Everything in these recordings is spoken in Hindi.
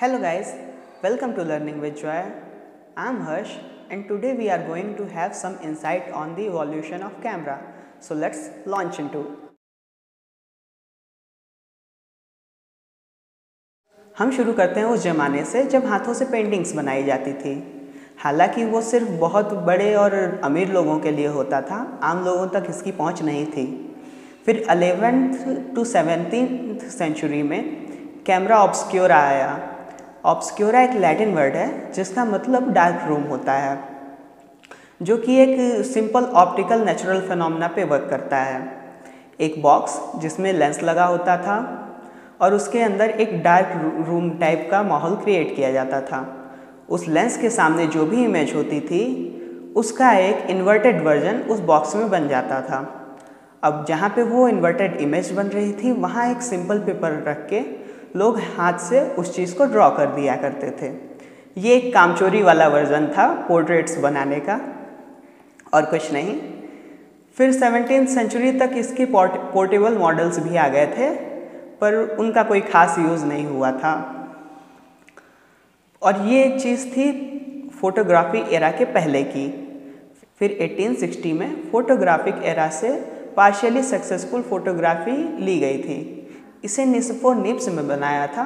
Hello guys, welcome to Learning with Joy. I am Harsh and today we are going to have some insight on the evolution of camera. So let's launch into. हम शुरू करते हैं उस ज़माने से जब हाथों से पेंटिंग्स बनाई जाती थी। हालांकि वो सिर्फ बहुत बड़े और अमीर लोगों के लिए होता था, आम लोगों तक इसकी पहुंच नहीं थी। फिर 11th to 17th सेंचुरी में कैमरा ऑब्सक्योरा आया। ऑब्सक्योरा एक लैटिन वर्ड है जिसका मतलब डार्क रूम होता है, जो कि एक सिंपल ऑप्टिकल नेचुरल फिनोमेना पे वर्क करता है। एक बॉक्स जिसमें लेंस लगा होता था और उसके अंदर एक डार्क रूम टाइप का माहौल क्रिएट किया जाता था। उस लेंस के सामने जो भी इमेज होती थी उसका एक इन्वर्टेड वर्जन उस बॉक्स में बन जाता था। अब जहाँ पे वो इन्वर्टेड इमेज बन रही थी वहाँ एक सिंपल पेपर रख के लोग हाथ से उस चीज़ को ड्रॉ कर दिया करते थे। ये एक कामचोरी वाला वर्जन था पोर्ट्रेट्स बनाने का और कुछ नहीं। फिर 17th सेंचुरी तक इसके पोर्टेबल मॉडल्स भी आ गए थे, पर उनका कोई खास यूज़ नहीं हुआ था। और ये चीज़ थी फोटोग्राफी एरा के पहले की। फिर 1860 में फोटोग्राफिक एरा से पार्शियली सक्सेसफुल फोटोग्राफी ली गई थी। इसे निस्फो निब्स में बनाया था,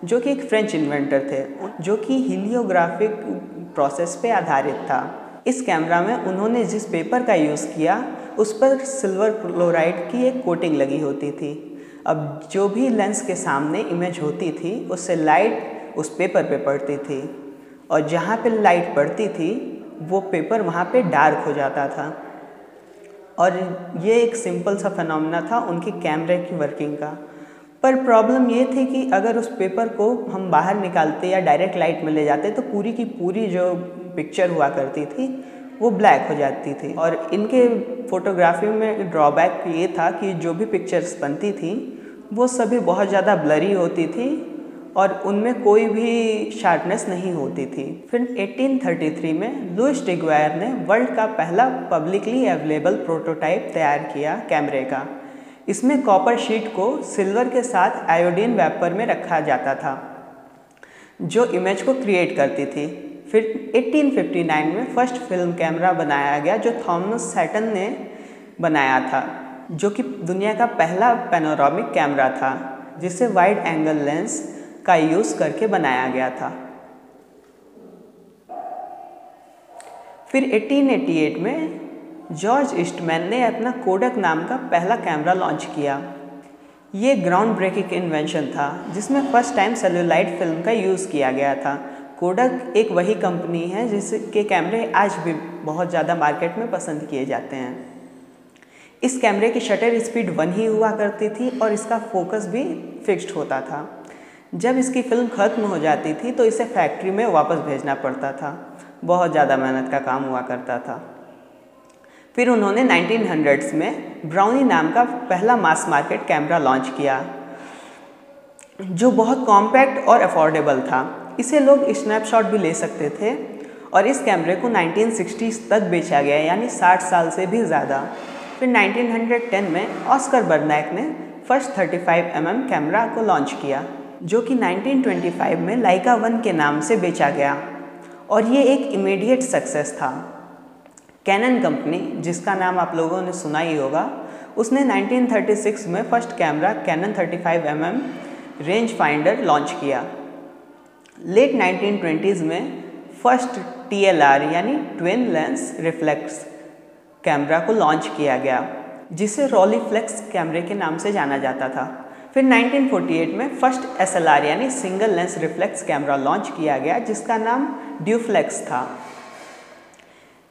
जो कि एक फ्रेंच इन्वेंटर थे, जो कि हीलियोग्राफिक प्रोसेस पे आधारित था। इस कैमरा में उन्होंने जिस पेपर का यूज़ किया उस पर सिल्वर क्लोराइड की एक कोटिंग लगी होती थी। अब जो भी लेंस के सामने इमेज होती थी उससे लाइट उस पेपर पे पड़ती थी और जहाँ पे लाइट पड़ती थी वो पेपर वहाँ पे डार्क हो जाता था। और ये एक सिंपल सा फिनोमेना था उनकी कैमरे की वर्किंग का। पर प्रॉब्लम ये थी कि अगर उस पेपर को हम बाहर निकालते या डायरेक्ट लाइट में ले जाते तो पूरी की पूरी जो पिक्चर हुआ करती थी वो ब्लैक हो जाती थी। और इनके फोटोग्राफी में ड्रॉबैक ये था कि जो भी पिक्चर्स बनती थी वो सभी बहुत ज़्यादा ब्लरी होती थी और उनमें कोई भी शार्पनेस नहीं होती थी। फिर 1833 में लुइस डिग्वायर ने वर्ल्ड का पहला पब्लिकली अवेलेबल प्रोटोटाइप तैयार किया कैमरे का। इसमें कॉपर शीट को सिल्वर के साथ आयोडीन वेपर में रखा जाता था जो इमेज को क्रिएट करती थी। फिर 1859 में फर्स्ट फिल्म कैमरा बनाया गया जो थॉमस सैटन ने बनाया था, जो कि दुनिया का पहला पैनोरामिक कैमरा था जिसे वाइड एंगल लेंस का यूज़ करके बनाया गया था। फिर 1888 में जॉर्ज ईस्टमैन ने अपना कोडक नाम का पहला कैमरा लॉन्च किया। ये ग्राउंड ब्रेकिंग इन्वेंशन था जिसमें फर्स्ट टाइम सेल्यूलाइड फिल्म का यूज़ किया गया था। कोडक एक वही कंपनी है जिसके कैमरे आज भी बहुत ज़्यादा मार्केट में पसंद किए जाते हैं। इस कैमरे की शटर स्पीड 1 ही हुआ करती थी और इसका फोकस भी फिक्स्ड होता था। जब इसकी फिल्म ख़त्म हो जाती थी तो इसे फैक्ट्री में वापस भेजना पड़ता था। बहुत ज़्यादा मेहनत का काम हुआ करता था। फिर उन्होंने 1900s में ब्राउनी नाम का पहला मास मार्केट कैमरा लॉन्च किया जो बहुत कॉम्पैक्ट और अफोर्डेबल था। इसे लोग स्नैपशॉट भी ले सकते थे और इस कैमरे को 1960s तक बेचा गया, यानी 60 साल से भी ज़्यादा। फिर 1910 में ऑस्कर बर्नैक ने फर्स्ट 35mm कैमरा को लॉन्च किया जो कि 1925 में लाइका 1 के नाम से बेचा गया और ये एक इमीडिएट सक्सेस था। कैनन कंपनी, जिसका नाम आप लोगों ने सुना ही होगा, उसने 1936 में first camera Canon 35mm range finder launch किया। लेट 1920s में फर्स्ट TLR यानी ट्विन लेंस रिफ्लेक्स कैमरा को लॉन्च किया गया जिसे रोलीफ्लेक्स कैमरे के नाम से जाना जाता था। फिर 1948 में फर्स्ट SLR यानी single lens reflex camera launch किया गया जिसका नाम ड्यूफ्लेक्स था।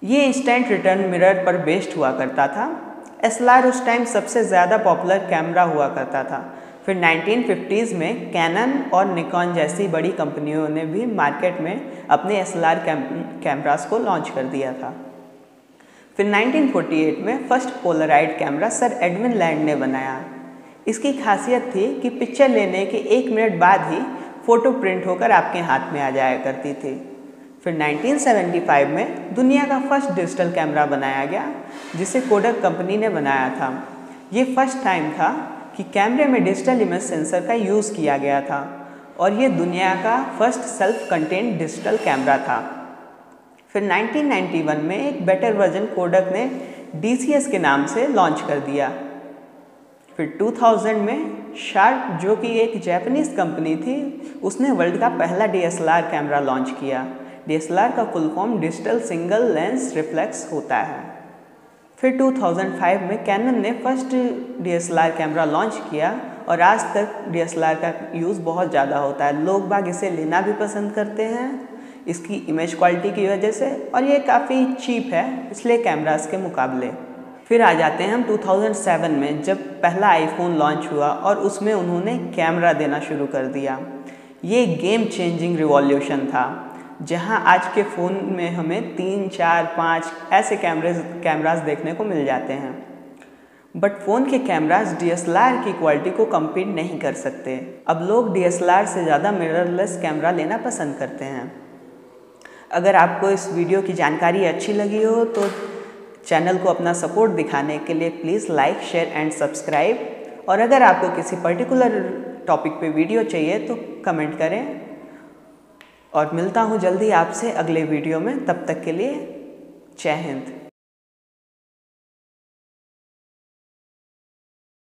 ये इंस्टेंट रिटर्न मिरर पर बेस्ड हुआ करता था। SLR उस टाइम सबसे ज़्यादा पॉपुलर कैमरा हुआ करता था। फिर 1950s में कैनन और निकॉन जैसी बड़ी कंपनियों ने भी मार्केट में अपने SLR कैमरास को लॉन्च कर दिया था। फिर 1948 में first Polaroid camera sir Edwin land ने बनाया। इसकी खासियत थी कि पिक्चर लेने के 1 मिनट बाद ही फ़ोटो प्रिंट होकर आपके हाथ में आ जाया करती थी। फिर 1975 में दुनिया का फर्स्ट डिजिटल कैमरा बनाया गया जिसे कोडक कंपनी ने बनाया था। ये फर्स्ट टाइम था कि कैमरे में डिजिटल इमेज सेंसर का यूज़ किया गया था और ये दुनिया का first self contained digital camera था। फिर 1991 में एक बेटर वर्जन कोडक ने DCS के नाम से लॉन्च कर दिया। फिर 2000 में शार्प, जो कि एक जापानीज कंपनी थी, उसने वर्ल्ड का पहला DSLR कैमरा लॉन्च किया। DSLR का full form digital single lens reflex होता है। फिर 2005 में कैनन ने फर्स्ट DSLR कैमरा लॉन्च किया और आज तक DSLR का यूज़ बहुत ज़्यादा होता है। लोग बाग इसे लेना भी पसंद करते हैं इसकी इमेज क्वालिटी की वजह से, और ये काफ़ी चीप है पिछले कैमरास के मुकाबले। फिर आ जाते हैं हम 2007 में, जब पहला आईफोन लॉन्च हुआ और उसमें उन्होंने कैमरा देना शुरू कर दिया। ये गेम चेंजिंग रिवॉल्यूशन था, जहां आज के फ़ोन में हमें 3, 4, 5 ऐसे कैमरास देखने को मिल जाते हैं। बट फ़ोन के कैमरास DSLR की क्वालिटी को कम्पीट नहीं कर सकते। अब लोग DSLR से ज़्यादा मिररलेस कैमरा लेना पसंद करते हैं। अगर आपको इस वीडियो की जानकारी अच्छी लगी हो तो चैनल को अपना सपोर्ट दिखाने के लिए please like, share and subscribe. और अगर आपको किसी पर्टिकुलर टॉपिक पे वीडियो चाहिए तो कमेंट करें। और मिलता हूँ जल्दी आपसे अगले वीडियो में, तब तक के लिए जय हिंद।